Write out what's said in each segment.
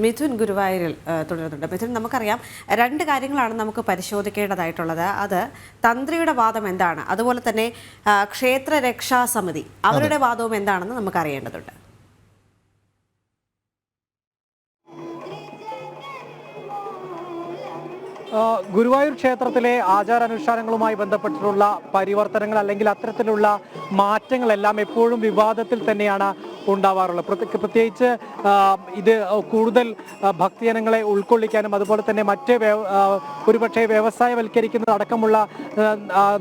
മിഥുൻ ഗുരുവായൂരിൽ തുടരുന്നുണ്ട്. മിഥുൻ, നമുക്കറിയാം രണ്ട് കാര്യങ്ങളാണ് നമുക്ക് പരിശോധിക്കേണ്ടതായിട്ടുള്ളത്. അത് തന്ത്രിയുടെ വാദം എന്താണ്, അതുപോലെ തന്നെ ക്ഷേത്ര രക്ഷാ സമിതി അവരുടെ വാദവും എന്താണെന്ന് നമുക്ക് അറിയേണ്ടതുണ്ട്. ഗുരുവായൂർ ക്ഷേത്രത്തിലെ ആചാരാനുഷ്ഠാനങ്ങളുമായി ബന്ധപ്പെട്ടിട്ടുള്ള പരിവർത്തനങ്ങൾ അല്ലെങ്കിൽ അത്തരത്തിലുള്ള മാറ്റങ്ങളെല്ലാം എപ്പോഴും വിവാദത്തിൽ തന്നെയാണ് ഉണ്ടാവാറുള്ളത്. പ്രത്യേകിച്ച് ഇത് കൂടുതൽ ഭക്തജനങ്ങളെ ഉൾക്കൊള്ളിക്കാനും അതുപോലെ തന്നെ മറ്റ് ഒരുപക്ഷെ വ്യവസായവൽക്കരിക്കുന്നത് അടക്കമുള്ള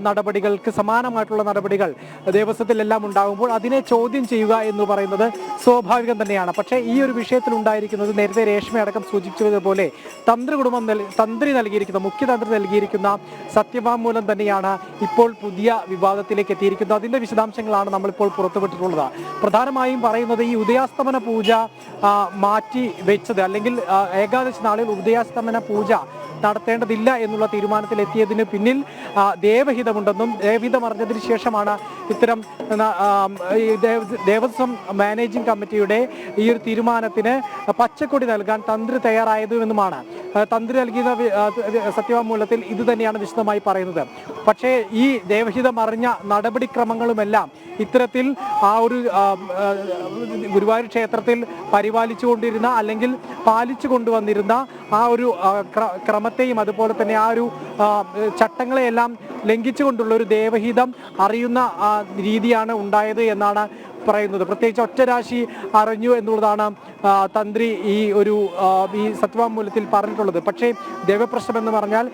നടപടികൾക്ക് സമാനമായിട്ടുള്ള നടപടികൾ ദേവസ്വത്തിലെല്ലാം ഉണ്ടാകുമ്പോൾ അതിനെ ചോദ്യം ചെയ്യുക എന്ന് പറയുന്നത് സ്വാഭാവികം തന്നെയാണ്. പക്ഷേ ഈ ഒരു വിഷയത്തിൽ ഉണ്ടായിരിക്കുന്നത് നേരത്തെ രേഷ്മ അടക്കം സൂചിപ്പിച്ചതുപോലെ തന്ത്രി നൽകിയിരിക്കുന്ന മുഖ്യതന്ത്രി നൽകിയിരിക്കുന്ന സത്യവാങ്മൂലം തന്നെയാണ് ഇപ്പോൾ പുതിയ വിവാദത്തിലേക്ക് എത്തിയിരിക്കുന്നത്. അതിന്റെ വിശദാംശങ്ങളാണ് നമ്മളിപ്പോൾ പുറത്തുവിട്ടിട്ടുള്ളത്. പ്രധാനമായും പറയുന്നത് ഈ ഉദയാസ്തമന പൂജ മാറ്റി വെച്ചത് അല്ലെങ്കിൽ ഏകാദശി നാളിൽ ഉദയാസ്തമന പൂജ നടത്തേണ്ടതില്ല എന്നുള്ള തീരുമാനത്തിലെത്തിയതിന് പിന്നിൽ ദേവഹിതമുണ്ടെന്നും ദേവഹിതം അറിഞ്ഞതിന് ശേഷമാണ് ഇത്തരം ദേവസ്വം മാനേജിംഗ് കമ്മിറ്റിയുടെ ഈ ഒരു തീരുമാനത്തിന് പച്ചക്കൊടി നൽകാൻ തന്ത്രി തയ്യാറായതുമെന്നുമാണ് തന്ത്രി നൽകിയ സത്യവാങ്മൂലത്തിൽ ഇത് തന്നെയാണ് വിശദമായി പറയുന്നത്. പക്ഷേ ഈ ദേവഹിതം അറിഞ്ഞ നടപടിക്രമങ്ങളുമെല്ലാം ഇത്തരത്തിൽ ആ ഒരു ഗുരുവായൂർ ക്ഷേത്രത്തിൽ പരിപാലിച്ചുകൊണ്ടിരുന്ന അല്ലെങ്കിൽ പാലിച്ചു കൊണ്ടുവന്നിരുന്ന ആ ഒരു ക്രമത്തെയും അതുപോലെ തന്നെ ആ ഒരു ചട്ടങ്ങളെയെല്ലാം ലംഘിച്ചുകൊണ്ടുള്ള ഒരു ദേവഹിതം അറിയുന്ന രീതിയാണ് ഉണ്ടായത് എന്നാണ് പറയുന്നത്. പ്രത്യേകിച്ച് ഒറ്റരാശി അറിഞ്ഞു എന്നുള്ളതാണ് തന്ത്രി ഈ സത്യവാങ്മൂലത്തിൽ പറഞ്ഞിട്ടുള്ളത്. പക്ഷേ ദേവപ്രശ്നം എന്ന് പറഞ്ഞാൽ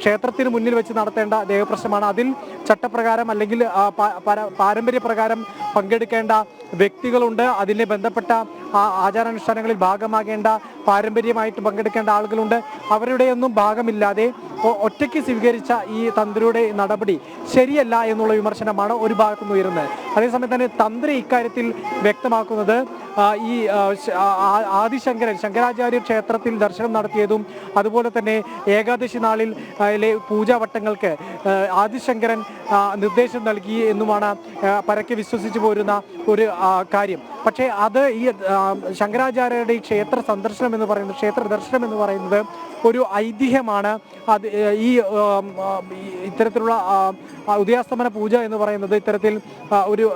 ക്ഷേത്രത്തിന് മുന്നിൽ വെച്ച് നടത്തേണ്ട ദേവപ്രശ്നമാണ്. അതിൽ ചട്ടപ്രകാരം അല്ലെങ്കിൽ പാരമ്പര്യപ്രകാരം പങ്കെടുക്കേണ്ട വ്യക്തികളുണ്ട്, അതിനെ ബന്ധപ്പെട്ട ആചാരാനുഷ്ഠാനങ്ങളിൽ ഭാഗമാകേണ്ട പാരമ്പര്യമായിട്ട് പങ്കെടുക്കേണ്ട ആളുകളുണ്ട്. അവരുടെയൊന്നും ഭാഗമില്ലാതെ ഒറ്റയ്ക്ക് സ്വീകരിച്ച ഈ തന്ത്രിയുടെ നടപടി ശരിയല്ല എന്നുള്ള വിമർശനമാണ് ഒരു ഭാഗത്തുനിന്ന് ഉയരുന്നത്. അതേസമയം തന്നെ തന്ത്രി ഇക്കാര്യത്തിൽ വ്യക്തമാക്കുന്നത് ഈ ശങ്കരാചാര്യ ക്ഷേത്രത്തിൽ ദർശനം നടത്തിയതും അതുപോലെ തന്നെ ഏകാദശി നാളിൽ പൂജാവട്ടങ്ങൾക്ക് ആദിശങ്കരൻ നിർദ്ദേശം നൽകി എന്നുമാണ് പരക്കെ വിശ്വസിച്ചു പോരുന്ന ഒരു കാര്യം. പക്ഷേ അത് ഈ ശങ്കരാചാര്യരുടെ ക്ഷേത്ര സന്ദർശനം എന്ന് പറയുന്നത്, ക്ഷേത്ര ദർശനം എന്ന് പറയുന്നത് ഒരു ഐതിഹ്യമാണ്. അത് ഈ ഇത്തരത്തിലുള്ള ഉദയാസ്തമന പൂജ എന്ന് പറയുന്നത് ഇത്തരത്തിൽ ഒരു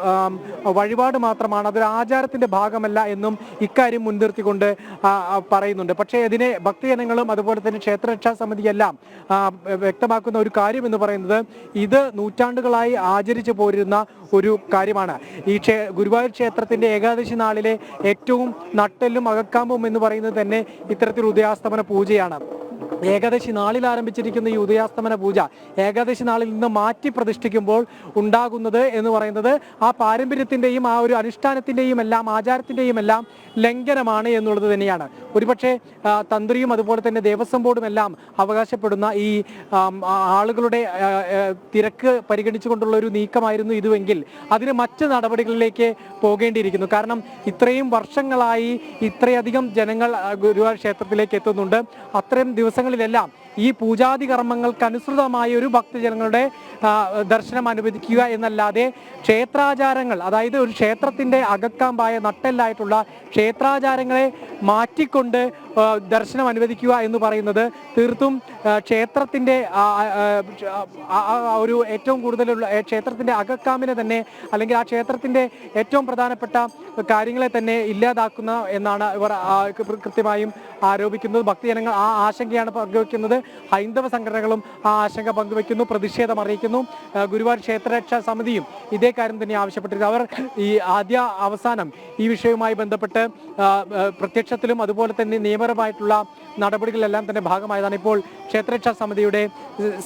വഴിപാട് മാത്രമാണ്, അതൊരു ആചാരത്തിന്റെ ഭാഗമല്ല എന്നും ഇക്കാര്യം മുൻനിർത്തിക്കൊണ്ട് പറയുന്നുണ്ട്. പക്ഷേ ഇതിനെ ഭക്തജനങ്ങളും അതുപോലെ തന്നെ ക്ഷേത്രരക്ഷാ സമിതിയെല്ലാം വ്യക്തമാക്കുന്ന ഒരു കാര്യം എന്ന് പറയുന്നത് ഇത് നൂറ്റാണ്ടുകളായി ആചരിച്ചു പോരുന്ന ഒരു കാര്യമാണ്. ഈ ഗുരുവായൂർ ക്ഷേത്രത്തിന്റെ ഏകാദശി നാളിലെ ഏറ്റവും നട്ടെല്ലും അകക്കാമ്പും എന്ന് പറയുന്നത് തന്നെ ഇത്തരത്തിൽ ഉദയാസ്തമന പൂജയാണ്. ഏകാദശി നാളിൽ ആരംഭിച്ചിരിക്കുന്ന ഈ ഉദയാസ്തമന പൂജ ഏകാദശി നാളിൽ നിന്ന് മാറ്റി പ്രതിഷ്ഠിക്കുമ്പോൾ ഉണ്ടാകുന്നത് എന്ന് പറയുന്നത് ആ പാരമ്പര്യത്തിന്റെയും ആ ഒരു അനുഷ്ഠാനത്തിന്റെയും എല്ലാം ആചാരത്തിന്റെയും എല്ലാം ലംഘനമാണ് എന്നുള്ളത് തന്നെയാണ്. ഒരുപക്ഷെ തന്ത്രിയും അതുപോലെ തന്നെ ദേവസ്വം ബോർഡും എല്ലാം അവകാശപ്പെടുന്ന ഈ ആളുകളുടെ തിരക്ക് പരിഗണിച്ചുകൊണ്ടുള്ള ഒരു നീക്കമായിരുന്നു ഇതുവെങ്കിൽ അതിന് മറ്റ് നടപടികളിലേക്ക് പോകേണ്ടിയിരിക്കുന്നു. കാരണം ഇത്രയും വർഷങ്ങളായി ഇത്രയധികം ജനങ്ങൾ ഗുരുവായൂർ ക്ഷേത്രത്തിലേക്ക് എത്തുന്നുണ്ട്. അത്രയും ദിവസങ്ങളിലെല്ലാം ഈ പൂജാതി കർമ്മങ്ങൾക്കനുസൃതമായ ഒരു ഭക്തജനങ്ങളുടെ ദർശനം അനുവദിക്കുക എന്നല്ലാതെ ക്ഷേത്രാചാരങ്ങൾ, അതായത് ഒരു ക്ഷേത്രത്തിന്റെ അകക്കാമ്പായ നട്ടെല്ലായിട്ടുള്ള ക്ഷേത്രാചാരങ്ങളെ മാറ്റിക്കൊണ്ട് ദർശനം അനുവദിക്കുക എന്ന് പറയുന്നത് തീർത്തും ക്ഷേത്രത്തിന്റെ ഒരു ഏറ്റവും കൂടുതലുള്ള ക്ഷേത്രത്തിന്റെ അകക്കാമ്പിനെ തന്നെ അല്ലെങ്കിൽ ആ ക്ഷേത്രത്തിന്റെ ഏറ്റവും പ്രധാനപ്പെട്ട കാര്യങ്ങളെ തന്നെ ഇല്ലാതാക്കുന്ന എന്നാണ് ഇവർ കൃത്യമായും ആരോപിക്കുന്നത്. ഭക്തജനങ്ങൾ ആ ആശങ്കയാണ് പങ്കുവെക്കുന്നത്. ഹൈന്ദവ സംഘടനകളും ആ ആശങ്ക പങ്കുവെക്കുന്നു, പ്രതിഷേധം അറിയിക്കുന്നു. ഗുരുവായൂർ ക്ഷേത്രരക്ഷാ സമിതിയും ഇതേ കാര്യം തന്നെ ആവശ്യപ്പെട്ടിരുന്നു. അവർ ഈ ആദ്യ അവസാനം ഈ വിഷയവുമായി ബന്ധപ്പെട്ട് പ്രത്യക്ഷത്തിലും അതുപോലെ തന്നെ നിയമപരമായിട്ടുള്ള നടപടികളെല്ലാം തന്നെ ഭാഗമായതാണ്. ഇപ്പോൾ ക്ഷേത്രരക്ഷാ സമിതിയുടെ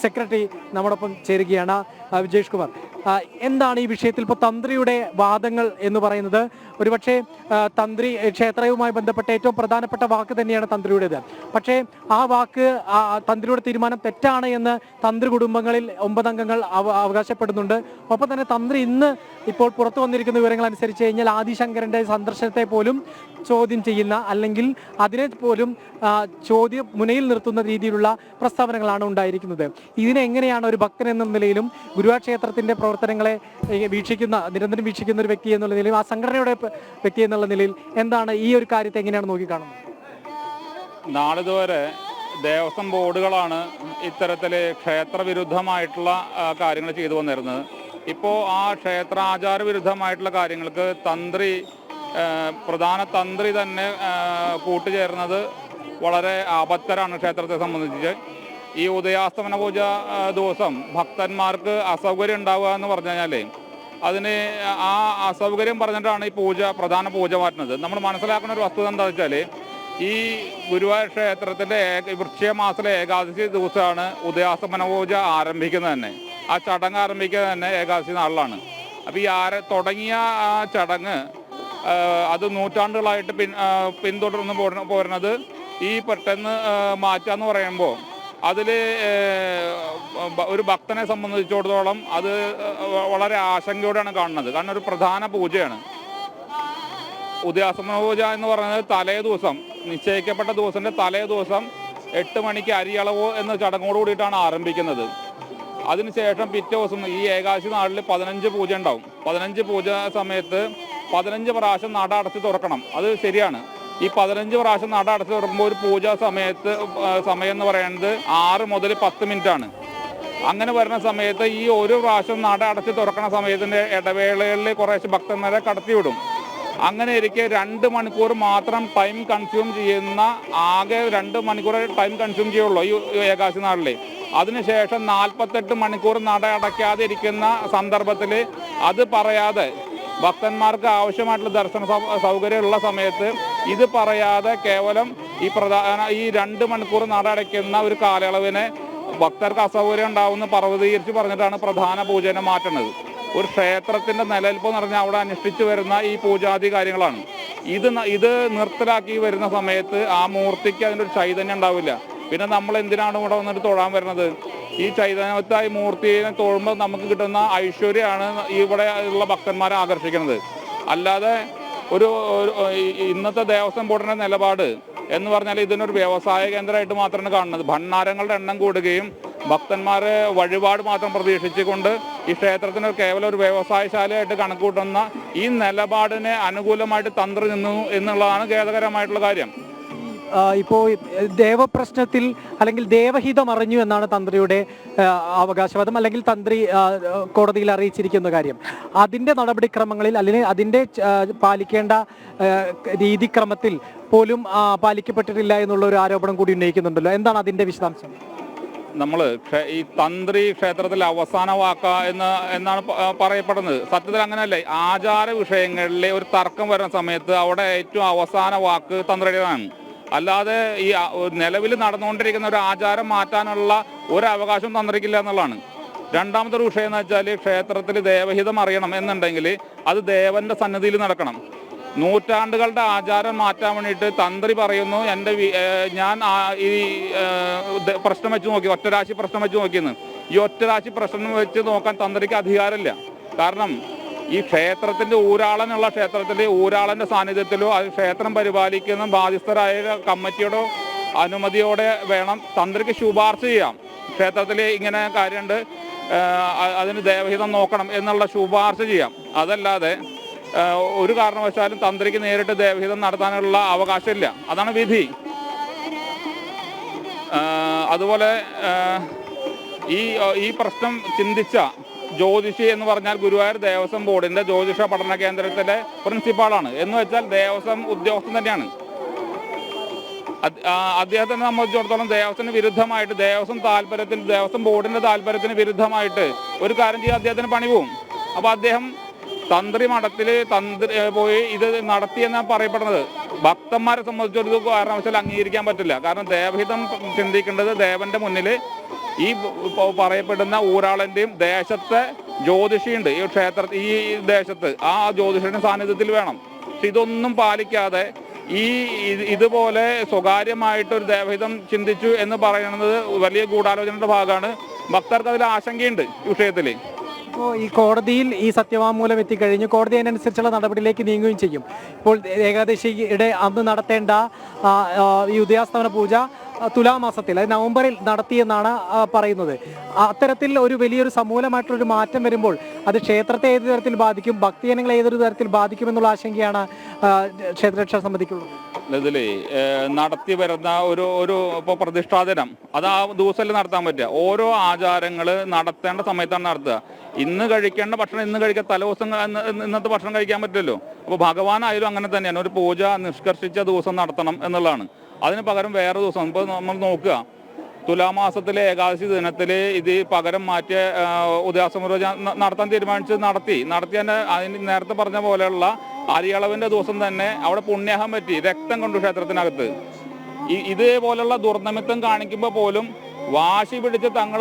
സെക്രട്ടറി നമ്മോടൊപ്പം ചേരുകയാണ്, വിജേഷ് കുമാർ. എന്താണ് ഈ വിഷയത്തിൽ ഇപ്പോൾ തന്ത്രിയുടെ വാദങ്ങൾ എന്ന് പറയുന്നത്? ഒരുപക്ഷെ തന്ത്രി ക്ഷേത്രവുമായി ബന്ധപ്പെട്ട ഏറ്റവും പ്രധാനപ്പെട്ട വാക്ക് തന്നെയാണ് തന്ത്രിയുടേത്. പക്ഷേ ആ വാക്ക് തന്ത്രിയുടെ തീരുമാനം തെറ്റാണ് എന്ന് തന്ത്രി കുടുംബങ്ങളിൽ 9 അംഗങ്ങൾ അവകാശപ്പെടുന്നുണ്ട്. ഒപ്പം തന്നെ തന്ത്രി ഇന്ന് ഇപ്പോൾ പുറത്തു വന്നിരിക്കുന്ന വിവരങ്ങൾ അനുസരിച്ച് കഴിഞ്ഞാൽ ആദിശങ്കരന്റെ സന്ദർശനത്തെ പോലും ചോദ്യം ചെയ്യുന്ന അല്ലെങ്കിൽ അതിനെ പോലും ചോദ്യം മുനയിൽ നിർത്തുന്ന രീതിയിലുള്ള പ്രസ്താവനകളാണ് ഉണ്ടായിരിക്കുന്നത്. ഇതിനെങ്ങനെയാണ് ഒരു ഭക്തൻ എന്ന നിലയിലും ഗുരുവായൂർ ക്ഷേത്രത്തിന്റെ പ്രവർത്തനങ്ങളെ നിരന്തരം വീക്ഷിക്കുന്ന ഒരു വ്യക്തി എന്നുള്ള നിലയിൽ, ആ സംഘടനയുടെ വ്യക്തി എന്നുള്ള നിലയിൽ എന്താണ് ഈ ഒരു കാര്യത്തെ എങ്ങനെയാണ് നോക്കിക്കാണുന്നത്? നാളിതുവരെ ദേവസ്വം ബോർഡുകളാണ് ഇത്തരത്തിൽ ക്ഷേത്രവിരുദ്ധമായിട്ടുള്ള കാര്യങ്ങൾ ചെയ്തു വന്നിരുന്നത്. ഇപ്പോൾ ആ ക്ഷേത്രാചാര വിരുദ്ധമായിട്ടുള്ള കാര്യങ്ങൾക്ക് പ്രധാന തന്ത്രി തന്നെ കൂട്ടുചേർന്നത് വളരെ ആപത്തരാണ് ക്ഷേത്രത്തെ സംബന്ധിച്ച്. ഈ ഉദയാസ്തമന പൂജ ദിവസം ഭക്തന്മാർക്ക് അസൗകര്യം ഉണ്ടാവുക എന്ന് പറഞ്ഞു കഴിഞ്ഞാൽ അതിന് ആ അസൗകര്യം പറഞ്ഞിട്ടാണ് ഈ പ്രധാന പൂജ മാറ്റുന്നത്. നമ്മൾ മനസ്സിലാക്കുന്ന ഒരു വസ്തുത എന്താ വെച്ചാൽ, ഈ ഗുരുവായൂർ ക്ഷേത്രത്തിൻ്റെ വൃശ്ചികമാസത്തിലെ ഏകാദശി ദിവസമാണ് ഉദയാസ്തമന പൂജ ആരംഭിക്കുന്നത് തന്നെ. ആ ചടങ്ങ് ആരംഭിക്കുന്നത് തന്നെ ഏകാദശി നാളിലാണ്. അപ്പോൾ ഈ തുടങ്ങിയ ആ ചടങ്ങ് അത് നൂറ്റാണ്ടുകളായിട്ട് പിന്തുടർന്ന് പോരുന്നത് ഈ പെട്ടെന്ന് മാറ്റാന്ന് പറയുമ്പോൾ അതിൽ ഒരു ഭക്തനെ സംബന്ധിച്ചിടത്തോളം അത് വളരെ ആശങ്കയോടെയാണ് കാണുന്നത്. കാരണം ഒരു പ്രധാന പൂജയാണ് ഉദയാസ്തമന പൂജ എന്ന് പറയുന്നത്. തലേ ദിവസം, നിശ്ചയിക്കപ്പെട്ട ദിവസത്തിൻ്റെ തലേ ദിവസം 8 മണിക്ക് അരിയളവ് എന്ന ചടങ്ങോട് കൂടിയിട്ടാണ് ആരംഭിക്കുന്നത്. അതിനുശേഷം പിറ്റേ ദിവസം ഈ ഏകാദശി നാളിൽ 15 പൂജ ഉണ്ടാവും. 15 പൂജ സമയത്ത് 15 പ്രാവശ്യം നട അടച്ച് തുറക്കണം. അത് ശരിയാണ്. ഈ 15 പ്രാവശ്യം നട അടച്ച് തുറക്കുമ്പോൾ ഒരു പൂജാ സമയം എന്ന് പറയുന്നത് 6 മുതൽ 10 മിനിറ്റാണ്. അങ്ങനെ വരുന്ന സമയത്ത് ഈ ഒരു പ്രാവശ്യം നട അടച്ച് തുറക്കുന്ന സമയത്തിൻ്റെ ഇടവേളകളിൽ കുറേശ്ശെ ഭക്തന്മാരെ കടത്തിവിടും. അങ്ങനെ ഇരിക്കെ 2 മണിക്കൂർ മാത്രം ടൈം കൺസ്യൂം ചെയ്യുന്ന, ആകെ 2 മണിക്കൂർ ടൈം കൺസ്യൂം ചെയ്യുള്ളൂ ഈ ഏകാദശി നാളിൽ. അതിനുശേഷം 48 മണിക്കൂർ നട അടയ്ക്കാതെ ഇരിക്കുന്ന സന്ദർഭത്തിൽ അത് പറയാതെ, ഭക്തന്മാർക്ക് ആവശ്യമായിട്ടുള്ള ദർശന സൗകര്യമുള്ള സമയത്ത് ഇത് പറയാതെ കേവലം ഈ 2 മണിക്കൂർ നട അടയ്ക്കുന്ന ഒരു കാലയളവിനെ ഭക്തർക്ക് അസൗകര്യം ഉണ്ടാവുമെന്ന് പർവ്വതീകരിച്ച് പറഞ്ഞിട്ടാണ് പ്രധാന പൂജനെ മാറ്റുന്നത്. ഒരു ക്ഷേത്രത്തിൻ്റെ നിലനിൽപ്പ് എന്ന് പറഞ്ഞാൽ അവിടെ അനുഷ്ഠിച്ചു വരുന്ന ഈ പൂജാതി കാര്യങ്ങളാണ്. ഇത് നിർത്തലാക്കി വരുന്ന സമയത്ത് ആ മൂർത്തിക്ക് അതിൻ്റെ ഒരു ചൈതന്യം ഉണ്ടാവില്ല. പിന്നെ നമ്മൾ എന്തിനാണ് ഇവിടെ വന്നിട്ട് തൊഴാൻ വരുന്നത്? ഈ ചൈതന്യത്തായി മൂർത്തിയെ തൊഴുമ്പോൾ നമുക്ക് കിട്ടുന്ന ഐശ്വര്യമാണ് ഇവിടെ ഉള്ള ഭക്തന്മാരെ ആകർഷിക്കുന്നത്. അല്ലാതെ ഇന്നത്തെ ദേവസ്വം ബോർഡിൻ്റെ നിലപാട് എന്ന് പറഞ്ഞാൽ ഇതിനൊരു വ്യവസായ കേന്ദ്രമായിട്ട് മാത്രമാണ് കാണുന്നത്. ഭണ്ഡാരങ്ങളുടെ എണ്ണം കൂടുകയും ഭക്തന്മാരെ വഴിപാട് മാത്രം പ്രതീക്ഷിച്ചുകൊണ്ട് ഈ ക്ഷേത്രത്തിന് കേവലം ഒരു വ്യവസായശാലയായിട്ട് കണക്കൂട്ടുന്ന ഈ നിലപാടിനെ അനുകൂലമായിട്ട് തന്ത്രി നിന്നു എന്നുള്ളതാണ് ഖേദകരമായിട്ടുള്ള കാര്യം. ഇപ്പോൾ ദേവപ്രശ്നത്തിൽ അല്ലെങ്കിൽ ദേവഹിതം അറിഞ്ഞു എന്നാണ് തന്ത്രിയുടെ അവകാശവാദം, അല്ലെങ്കിൽ തന്ത്രി കോടതിയിൽ അറിയിച്ചിരിക്കുന്ന കാര്യം. അതിൻ്റെ നടപടിക്രമങ്ങളിൽ അല്ലെങ്കിൽ അതിൻ്റെ പാലിക്കേണ്ട രീതിക്രമത്തിൽ പോലും പാലിക്കപ്പെട്ടിട്ടില്ല എന്നുള്ള ഒരു ആരോപണം കൂടി ഉന്നയിക്കുന്നുണ്ടല്ലോ. എന്താണ് അതിൻ്റെ വിശദാംശം? നമ്മൾ ഈ തന്ത്രി ക്ഷേത്രത്തിൽ അവസാന വാക്ക എന്നാണ് പറയപ്പെടുന്നത്. സത്യത്തിൽ അങ്ങനെയല്ലേ. ആചാര വിഷയങ്ങളിലെ ഒരു തർക്കം വരുന്ന സമയത്ത് അവിടെ ഏറ്റവും അവസാന വാക്ക് തന്ത്രിയുടേതാണ്. അല്ലാതെ ഈ നിലവിൽ നടന്നുകൊണ്ടിരിക്കുന്ന ഒരു ആചാരം മാറ്റാനുള്ള ഒരു അവകാശം തന്ത്രിക്കില്ല എന്നുള്ളതാണ്. രണ്ടാമത്തെ ഒരു വിഷയം എന്ന് വെച്ചാൽ, ക്ഷേത്രത്തിൽ ദേവഹിതം അറിയണം എന്നുണ്ടെങ്കിൽ അത് ദേവന്റെ സന്നിധിയിൽ നടക്കണം. നൂറ്റാണ്ടുകളുടെ ആചാരം മാറ്റാൻ വേണ്ടിയിട്ട് തന്ത്രി പറയുന്നു, ഞാൻ ഈ പ്രശ്നം വെച്ച് നോക്കി, ഒറ്റരാശി പ്രശ്നം വെച്ച് നോക്കിയെന്ന്. ഈ ഒറ്റരാശി പ്രശ്നം വെച്ച് നോക്കാൻ തന്ത്രിക്ക് അധികാരമില്ല. കാരണം ഈ ക്ഷേത്രത്തിൻ്റെ ഊരാളനുള്ള ക്ഷേത്രത്തിൻ്റെ ഊരാളൻ്റെ സാന്നിധ്യത്തിലോ അത് ക്ഷേത്രം പരിപാലിക്കുന്ന ബാധ്യസ്ഥരായ കമ്മിറ്റിയോടോ അനുമതിയോടെ വേണം തന്ത്രിക്ക് ശുപാർശ ചെയ്യാം. ക്ഷേത്രത്തിൽ ഇങ്ങനെ കാര്യമുണ്ട്, അതിന് ദേവഹിതം നോക്കണം എന്നുള്ള ശുപാർശ ചെയ്യാം. അതല്ലാതെ ഒരു കാരണവശാലും തന്ത്രിക്ക് നേരിട്ട് ദേവഹിതം നടത്താനുള്ള അവകാശമില്ല. അതാണ് വിധി. അതുപോലെ ഈ പ്രശ്നം ചിന്തിച്ച ജ്യോതിഷി എന്ന് പറഞ്ഞാൽ ഗുരുവായൂർ ദേവസ്വം ബോർഡിന്റെ ജ്യോതിഷ പഠന കേന്ദ്രത്തിലെ പ്രിൻസിപ്പാളാണ്. എന്ന് വെച്ചാൽ ദേവസ്വം ഉദ്യോഗസ്ഥൻ തന്നെയാണ്. അദ്ദേഹത്തിനെ സംബന്ധിച്ചിടത്തോളം ദേവസ്വത്തിന് വിരുദ്ധമായിട്ട്, ദേവസ്വം ബോർഡിന്റെ താല്പര്യത്തിന് വിരുദ്ധമായിട്ട് ഒരു കാര്യം ചെയ്യാൻ അദ്ദേഹത്തിന് പണി പോവും. അപ്പോൾ അദ്ദേഹം തന്ത്രി മഠത്തിൽ പോയി ഇത് നടത്തിയെന്നാണ് പറയപ്പെടുന്നത്. ഭക്തന്മാരെ സംബന്ധിച്ചൊരു കാരണവശാലും അംഗീകരിക്കാൻ പറ്റില്ല. കാരണം ദേവഹിതം ചിന്തിക്കേണ്ടത് ദേവന്റെ മുന്നിൽ ഈ പറയപ്പെടുന്ന ഊരാളൻ്റെയും ദേശത്തെ ജ്യോതിഷിയുണ്ട് ഈ ദേശത്ത്, ആ ജ്യോതിഷിയുടെ സാന്നിധ്യത്തിൽ വേണം. പക്ഷെ ഇതൊന്നും പാലിക്കാതെ ഇതുപോലെ സ്വകാര്യമായിട്ടൊരു ദേവഹിതം ചിന്തിച്ചു എന്ന് പറയുന്നത് വലിയ ഗൂഢാലോചനയുടെ ഭാഗമാണ്. ഭക്തർക്ക് അതിൽ ആശങ്കയുണ്ട് ഈ വിഷയത്തിൽ. ഇപ്പോൾ ഈ കോടതിയിൽ ഈ സത്യവാങ്മൂലം എത്തിക്കഴിഞ്ഞു, കോടതി അതിനനുസരിച്ചുള്ള നടപടിയിലേക്ക് നീങ്ങുകയും ചെയ്യും. ഇപ്പോൾ ഏകാദശിയുടെ അന്ന് നടത്തേണ്ട ഈ ഉദയാസ്തമന പൂജ തുലാമാസത്തിൽ അതായത് നവംബറിൽ നടത്തിയെന്നാണ് പറയുന്നത്. അത്തരത്തിൽ ഒരു വലിയൊരു സമൂലമായിട്ടുള്ളൊരു മാറ്റം വരുമ്പോൾ അത് ക്ഷേത്രത്തെ ഏത് തരത്തിൽ ബാധിക്കും, ഭക്തജനങ്ങളെ ഏതൊരു തരത്തിൽ ബാധിക്കുമെന്നുള്ള ആശങ്കയാണ് ക്ഷേത്രരക്ഷാ സമിതിക്കുള്ളത്. ഇതിലേ നടത്തി വരുന്ന ഒരു ഇപ്പോൾ പ്രതിഷ്ഠാദിനം അത് ആ ദിവസമല്ലേ നടത്താൻ പറ്റുക. ഓരോ ആചാരങ്ങൾ നടത്തേണ്ട സമയത്താണ് നടത്തുക. ഇന്ന് കഴിക്കേണ്ട ഭക്ഷണം ഇന്ന് കഴിക്കാൻ തലേദിവസം ഇന്നത്തെ ഭക്ഷണം കഴിക്കാൻ പറ്റില്ലല്ലോ. അപ്പോൾ ഭഗവാനായാലും അങ്ങനെ തന്നെയാണ്, ഒരു പൂജ നിഷ്കർഷിച്ച ദിവസം നടത്തണം എന്നുള്ളതാണ്. അതിന് പകരം വേറെ ദിവസം ഇപ്പോൾ നമ്മൾ നോക്കുക, തുലാമാസത്തിലെ ഏകാദശി ദിനത്തിൽ ഇത് പകരം മാറ്റിയ ഉദയാസ്തമന നടത്താൻ നടത്തി തന്നെ അതിന് നേരത്തെ പറഞ്ഞ പോലെയുള്ള അരിയളവിന്റെ ദിവസം തന്നെ അവിടെ പുണ്യാഹം പറ്റി രക്തം കൊണ്ടു ക്ഷേത്രത്തിനകത്ത്. ഇതേപോലുള്ള ദുർനിമിത്തം കാണിക്കുമ്പോൾ പോലും വാശി പിടിച്ച് തങ്ങൾ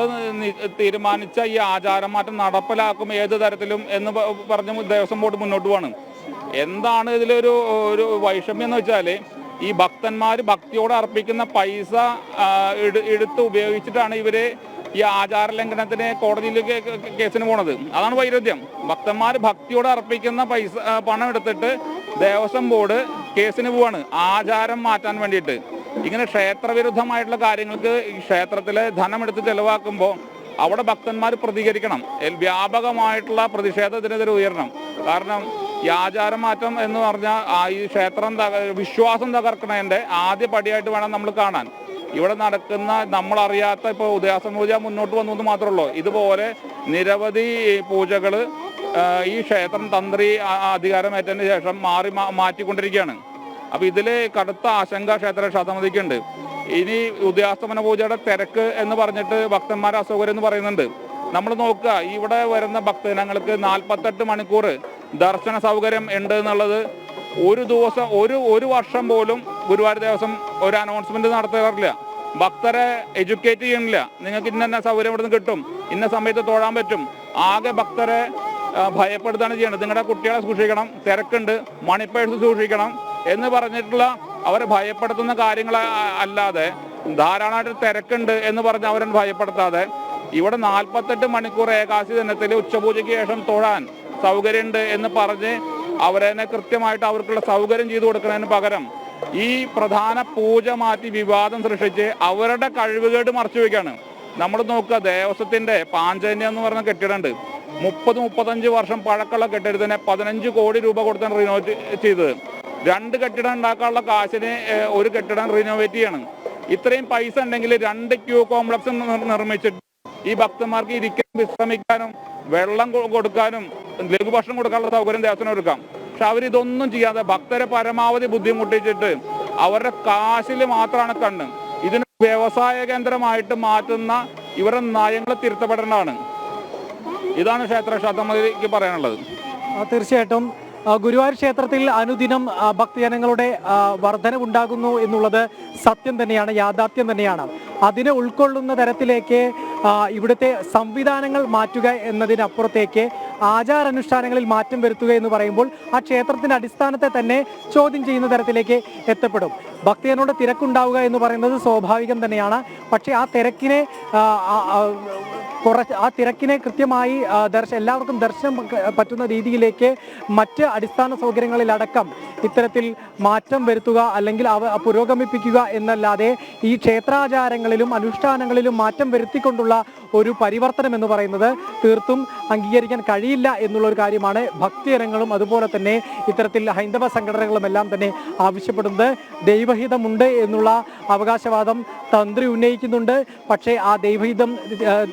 തീരുമാനിച്ച ഈ ആചാരമാറ്റം നടപ്പിലാക്കും ഏത് തരത്തിലും എന്ന് പറഞ്ഞ് ദേവസ്വം ബോർഡ് മുന്നോട്ട് പോവാണ്. എന്താണ് ഇതിലൊരു വൈഷമ്യം എന്ന് വെച്ചാൽ, ഈ ഭക്തന്മാർ ഭക്തിയോടെ അർപ്പിക്കുന്ന പൈസ എടുത്ത് ഉപയോഗിച്ചിട്ടാണ് ഇവര് ഈ ആചാര ലംഘനത്തിന് കോടതിയിലേക്ക് കേസിന് പോണത്. അതാണ് വൈരുദ്ധ്യം. ഭക്തന്മാർ ഭക്തിയോടെ അർപ്പിക്കുന്ന പണം എടുത്തിട്ട് ദേവസ്വം ബോർഡ് കേസിന് പോവാണ് ആചാരം മാറ്റാൻ വേണ്ടിയിട്ട്. ഇങ്ങനെ ക്ഷേത്രവിരുദ്ധമായിട്ടുള്ള കാര്യങ്ങൾക്ക് ഈ ക്ഷേത്രത്തിലെ ധനം എടുത്ത് ചെലവാക്കുമ്പോൾ അവിടെ ഭക്തന്മാർ പ്രതികരിക്കണം. വ്യാപകമായിട്ടുള്ള പ്രതിഷേധത്തിനെതിരെ ഉയരണം. കാരണം ഈ ആചാരമാറ്റം എന്ന് പറഞ്ഞാൽ ഈ ക്ഷേത്രം വിശ്വാസം തകർക്കണതിൻ്റെ ആദ്യ പടിയായിട്ട് വേണം നമ്മൾ കാണാൻ. ഇവിടെ നടക്കുന്ന നമ്മളറിയാത്ത ഇപ്പോൾ ഉദയാസ്തമന പൂജ മുന്നോട്ട് വന്നു എന്ന് മാത്രമേ ഉള്ളൂ. ഇതുപോലെ നിരവധി പൂജകൾ ഈ ക്ഷേത്രം തന്ത്രി അധികാരമേറ്റതിന് ശേഷം മാറ്റിക്കൊണ്ടിരിക്കുകയാണ്. അപ്പോൾ ഇതിൽ കടുത്ത ആശങ്ക ക്ഷേത്രരക്ഷാ സമിതിക്കുണ്ട്. ഇനി ഉദയാസ്തമന പൂജയുടെ തിരക്ക് എന്ന് പറഞ്ഞിട്ട് ഭക്തന്മാരെ അസൗകര്യം എന്ന് പറയുന്നുണ്ട്. നമ്മൾ നോക്കുക, ഇവിടെ വരുന്ന ഭക്തജനങ്ങൾക്ക് 48 മണിക്കൂർ ദർശന സൗകര്യം ഉണ്ട് എന്നുള്ളത് ഒരു ദിവസം ഒരു വർഷം പോലും ഗുരുവായൂർ ദേവസ്വം ഒരു അനൗൺസ്മെന്റ് നടത്താറില്ല. ഭക്തരെ എഡ്യൂക്കേറ്റ് ചെയ്യണില്ല. നിങ്ങൾക്ക് ഇന്ന സൗകര്യം ഇവിടെ നിന്ന് കിട്ടും, ഇന്ന സമയത്ത് തൊഴാൻ പറ്റും. ആകെ ഭക്തരെ ഭയപ്പെടുത്താണ് ചെയ്യേണ്ടത്. നിങ്ങളുടെ കുട്ടികളെ സൂക്ഷിക്കണം, തിരക്കുണ്ട്, മണിപ്പേഴ്സ് സൂക്ഷിക്കണം എന്ന് പറഞ്ഞിട്ടുള്ള അവരെ ഭയപ്പെടുത്തുന്ന കാര്യങ്ങൾ അല്ലാതെ ധാരാളമായിട്ട് തിരക്കുണ്ട് എന്ന് പറഞ്ഞ് അവരെ ഭയപ്പെടുത്താതെ ഇവിടെ 48 മണിക്കൂർ ഏകാദശി ദിനത്തിൽ ഉച്ചപൂജയ്ക്ക് ശേഷം തൊഴാൻ സൗകര്യമുണ്ട് എന്ന് പറഞ്ഞ് അവരെ കൃത്യമായിട്ട് അവർക്കുള്ള സൗകര്യം ചെയ്തു കൊടുക്കുന്നതിന് പകരം ഈ പ്രധാന പൂജ മാറ്റി വിവാദം സൃഷ്ടിച്ച് അവരുടെ കഴിവുകേട് മറച്ചു വയ്ക്കാണ്. നമ്മൾ നോക്കുക, ദേവസ്വത്തിന്റെ പാഞ്ചജന്യം എന്ന് പറഞ്ഞ കെട്ടിടമുണ്ട്. 30-35 വർഷം പഴക്കമുള്ള കെട്ടിടത്തിന് 15 കോടി രൂപ കൊടുത്താണ് റിനോവേറ്റ് ചെയ്തത്. 2 കെട്ടിടം ഉണ്ടാക്കാനുള്ള കാശിന് ഒരു കെട്ടിടം റിനോവേറ്റ് ചെയ്യണം. ഇത്രയും പൈസ ഉണ്ടെങ്കിൽ 2 ക്യൂ കോംപ്ലക്സ് നിർമ്മിച്ചിട്ട് ഈ ഭക്തന്മാർക്ക് ഇരിക്കാനും വിശ്രമിക്കാനും വെള്ളം കൊടുക്കാനും ലഘുഭക്ഷണം കൊടുക്കാനുള്ള സൗകര്യം ദേവസ്വം ഒരുക്കാം. പക്ഷെ അവരിതൊന്നും ചെയ്യാതെ ഭക്തരെ പരമാവധി ബുദ്ധിമുട്ടിച്ചിട്ട് അവരുടെ കാശിൽ മാത്രമാണ് കണ്ണ്. ഇതിന് വ്യവസായ കേന്ദ്രമായിട്ട് മാറ്റുന്ന ഇവരുടെ നയങ്ങൾ തിരുത്തപ്പെടേണ്ടതാണ്. ഇതാണ് ക്ഷേത്രരക്ഷാ സമിതിക്ക് പറയാനുള്ളത്. തീർച്ചയായിട്ടും ഗുരുവായൂർ ക്ഷേത്രത്തിൽ അനുദിനം ഭക്തജനങ്ങളുടെ വർധനവുണ്ടാകുന്നു എന്നുള്ളത് സത്യം തന്നെയാണ്, യാഥാർത്ഥ്യം തന്നെയാണ്. അതിനെ ഉൾക്കൊള്ളുന്ന തരത്തിലേക്ക് ഇവിടുത്തെ സംവിധാനങ്ങൾ മാറ്റുക എന്നതിനപ്പുറത്തേക്ക് ആചാരാനുഷ്ഠാനങ്ങളിൽ മാറ്റം വരുത്തുക എന്ന് പറയുമ്പോൾ ആ ക്ഷേത്രത്തിന്റെ അടിസ്ഥാനത്തെ തന്നെ ചോദ്യം ചെയ്യുന്ന തരത്തിലേക്ക് എത്തപ്പെടും. ഭക്തജനോട് തിരക്കുണ്ടാവുക എന്ന് പറയുന്നത് സ്വാഭാവികം തന്നെയാണ്. പക്ഷേ ആ തിരക്കിനെ കൃത്യമായി എല്ലാവർക്കും ദർശനം പറ്റുന്ന രീതിയിലേക്ക് മറ്റ് അടിസ്ഥാന സൗകര്യങ്ങളിലടക്കം ഇത്തരത്തിൽ മാറ്റം വരുത്തുക അല്ലെങ്കിൽ പുരോഗമിപ്പിക്കുക എന്നല്ലാതെ ഈ ക്ഷേത്രാചാരങ്ങളിലും അനുഷ്ഠാനങ്ങളിലും മാറ്റം വരുത്തിക്കൊണ്ടുള്ള ഒരു പരിവർത്തനം എന്ന് പറയുന്നത് തീർത്തും അംഗീകരിക്കാൻ കഴിയില്ല എന്നുള്ള ഒരു കാര്യമാണ് ഭക്തജനങ്ങളും അതുപോലെ തന്നെ ഇത്തരത്തിൽ ഹൈന്ദവ സംഘടനകളും എല്ലാം തന്നെ ആവശ്യപ്പെടുന്നത്. ദൈവഹിതമുണ്ട് എന്നുള്ള അവകാശവാദം തന്ത്രി ഉന്നയിക്കുന്നുണ്ട്. പക്ഷേ ആ ദൈവഹിതം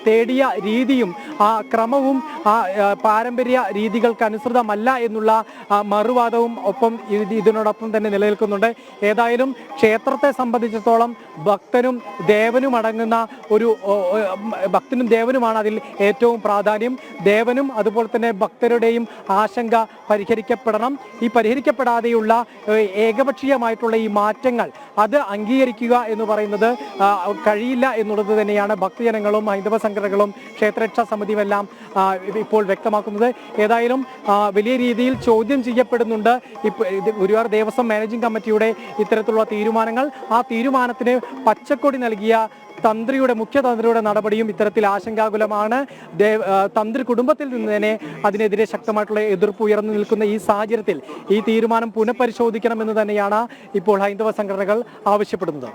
തേടിയ രീതിയും ആ ക്രമവും ആ പാരമ്പര്യ രീതികൾക്ക് അനുസൃതമല്ല എന്നുള്ള മറുവാദവും ഒപ്പം ഇതിനോടൊപ്പം തന്നെ നിലനിൽക്കുന്നുണ്ട്. ഏതായാലും ക്ഷേത്രത്തെ സംബന്ധിച്ചിടത്തോളം ഭക്തനും ദേവനും അടങ്ങുന്ന ഭക്തനും ദേവനുമാണ് അതിൽ ഏറ്റവും പ്രാധാന്യം. ദേവനും അതുപോലെ തന്നെ ഭക്തരുടെയും ആശങ്ക പരിഹരിക്കപ്പെടണം. ഈ പരിഹരിക്കപ്പെടാതെയുള്ള ഏകപക്ഷീയമായിട്ടുള്ള ഈ മാറ്റങ്ങൾ അത് അംഗീകരിക്കുക എന്ന് പറയുന്നത് കഴിയില്ല എന്നുള്ളത് തന്നെയാണ് ഭക്തജനങ്ങളും ഹൈന്ദവ സംഘടനകളും ക്ഷേത്രരക്ഷാ സമിതിയുമെല്ലാം ഇപ്പോൾ വ്യക്തമാക്കുന്നത്. ഏതായാലും വലിയ രീതിയിൽ ചോദ്യം ചെയ്യപ്പെടുന്നുണ്ട് ഗുരുവായൂർ ദേവസ്വം മാനേജിംഗ് കമ്മിറ്റിയുടെ ഇത്തരത്തിലുള്ള തീരുമാനങ്ങൾ. ആ തീരുമാനത്തിന് പച്ചക്കൊടി നൽകിയ മുഖ്യ തന്ത്രിയുടെ നടപടിയും ഇത്തരത്തിൽ ആശങ്കാകുലമാണ്. തന്ത്രി കുടുംബത്തിൽ നിന്ന് തന്നെ അതിനെതിരെ ശക്തമായിട്ടുള്ള എതിർപ്പ് ഉയർന്നു നിൽക്കുന്ന ഈ സാഹചര്യത്തിൽ ഈ തീരുമാനം പുനഃപരിശോധിക്കണമെന്ന് തന്നെയാണ് ഇപ്പോൾ ഹൈന്ദവ സംഘടനകൾ ആവശ്യപ്പെടുന്നത്.